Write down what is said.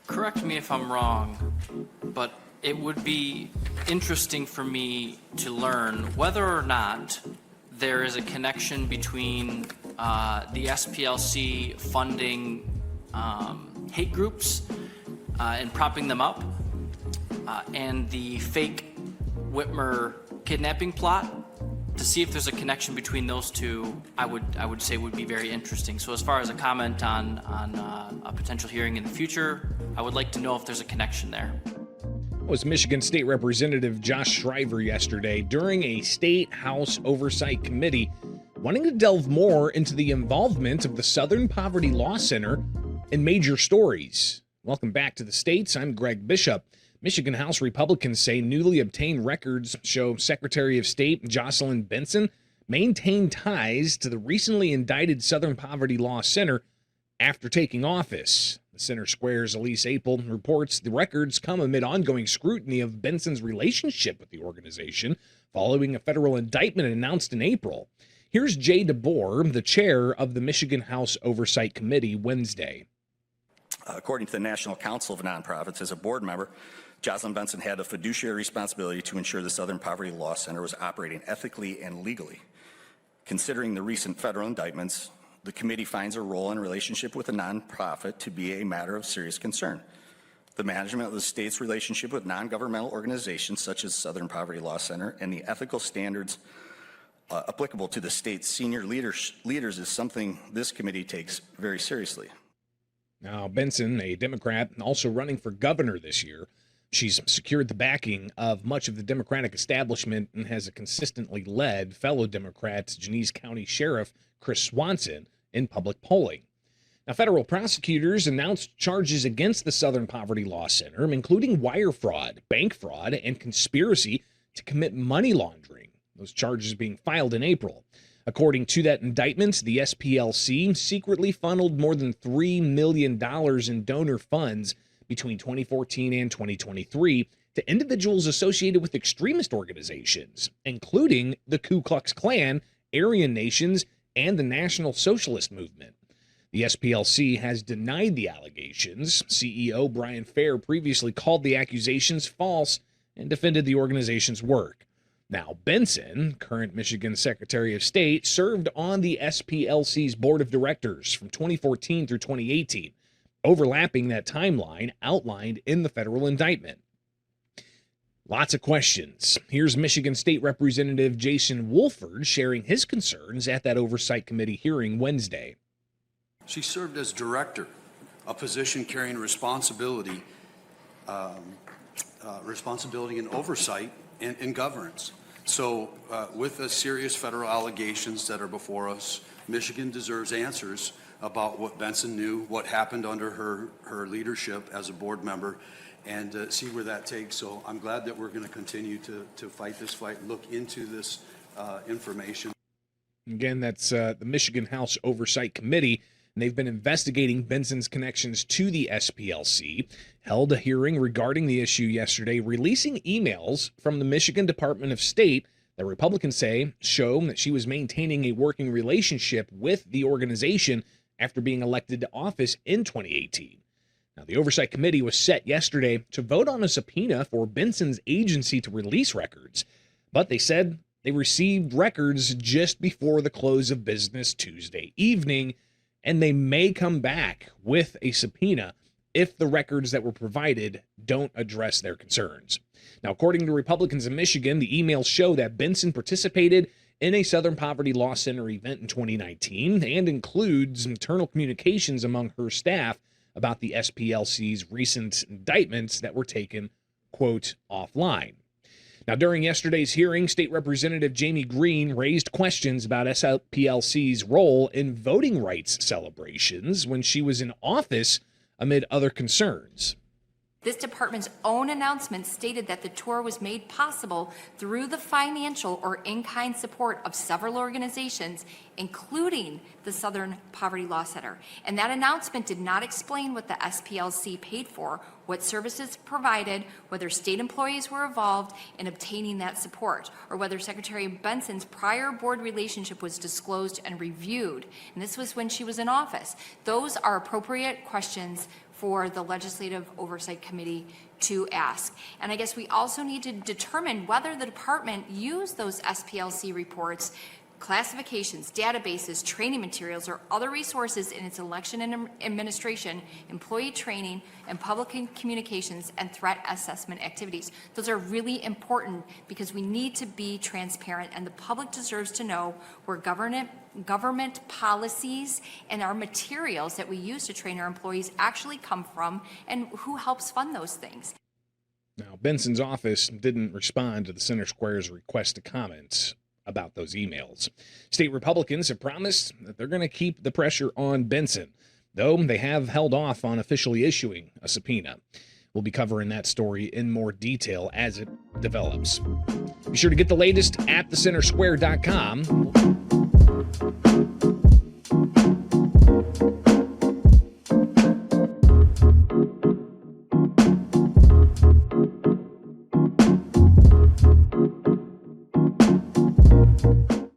Correct me if I'm wrong, but it would be interesting for me to learn whether or not there is a connection between the SPLC funding hate groups and propping them up and the fake Whitmer kidnapping plot. To see if there's a connection between those two, I would say would be very interesting. So as far as a comment on a potential hearing in the future, I would like to know if there's a connection there. Was Michigan State Representative Josh Shriver yesterday during a State House Oversight Committee wanting to delve more into the involvement of the Southern Poverty Law Center in major stories. Welcome back to the States. I'm Greg Bishop. Michigan House Republicans say newly obtained records show Secretary of State Jocelyn Benson maintained ties to the recently indicted Southern Poverty Law Center after taking office. The Center Square's Elise Apel reports the records come amid ongoing scrutiny of Benson's relationship with the organization following a federal indictment announced in April. Here's Jay DeBoer, the chair of the Michigan House Oversight Committee, Wednesday. According to the National Council of Nonprofits, as a board member, Jocelyn Benson had a fiduciary responsibility to ensure the Southern Poverty Law Center was operating ethically and legally. Considering the recent federal indictments, the committee finds her role and relationship with a nonprofit to be a matter of serious concern. The management of the state's relationship with non-governmental organizations such as Southern Poverty Law Center and the ethical standards applicable to the state's senior leaders is something this committee takes very seriously. Now, Benson, a Democrat, also running for governor this year, she's secured the backing of much of the Democratic establishment and has consistently led fellow Democrats, Genesee County Sheriff Chris Swanson, in public polling. Now, federal prosecutors announced charges against the Southern Poverty Law Center, including wire fraud, bank fraud, and conspiracy to commit money laundering. Those charges being filed in April. According to that indictment, the SPLC secretly funneled more than $3 million in donor funds between 2014 and 2023 to individuals associated with extremist organizations, including the Ku Klux Klan, Aryan Nations, and the National Socialist Movement. The SPLC has denied the allegations. CEO Brian Fair previously called the accusations false and defended the organization's work. Now, Benson, current Michigan Secretary of State, served on the SPLC's board of directors from 2014 through 2018, overlapping that timeline outlined in the federal indictment. Lots of questions. Here's Michigan State Representative Jason Wolford sharing his concerns at that Oversight Committee hearing Wednesday. She served as director, a position carrying responsibility and oversight and governance. So with the serious federal allegations that are before us, Michigan deserves answers about what Benson knew, what happened under her leadership as a board member, and see where that takes. So I'm glad that we're going to continue to fight this fight, look into this information. Again, that's the Michigan House Oversight Committee, and they've been investigating Benson's connections to the SPLC, held a hearing regarding the issue yesterday, releasing emails from the Michigan Department of State that Republicans say show that she was maintaining a working relationship with the organization after being elected to office in 2018. Now, the Oversight Committee was set yesterday to vote on a subpoena for Benson's agency to release records, but they said they received records just before the close of business Tuesday evening, and they may come back with a subpoena if the records that were provided don't address their concerns. Now, according to Republicans in Michigan, the emails show that Benson participated in a Southern Poverty Law Center event in 2019 and includes internal communications among her staff about the SPLC's recent indictments that were taken, quote, offline. Now, during yesterday's hearing, State Representative Jamie Green raised questions about SPLC's role in voting rights celebrations when she was in office amid other concerns. This department's own announcement stated that the tour was made possible through the financial or in-kind support of several organizations, including the Southern Poverty Law Center. And that announcement did not explain what the SPLC paid for, what services provided, whether state employees were involved in obtaining that support, or whether Secretary Benson's prior board relationship was disclosed and reviewed. And this was when she was in office. Those are appropriate questions for the Legislative Oversight Committee to ask. And I guess we also need to determine whether the department used those SPLC reports, classifications, databases, training materials, or other resources in its election and administration, employee training, and public communications and threat assessment activities. Those are really important because we need to be transparent, and the public deserves to know where government policies and our materials that we use to train our employees actually come from and who helps fund those things. Now, Benson's office didn't respond to the Center Square's request to comment about those emails. State Republicans have promised that they're going to keep the pressure on Benson, though they have held off on officially issuing a subpoena. We'll be covering that story in more detail as it develops. Be sure to get the latest at thecentersquare.com.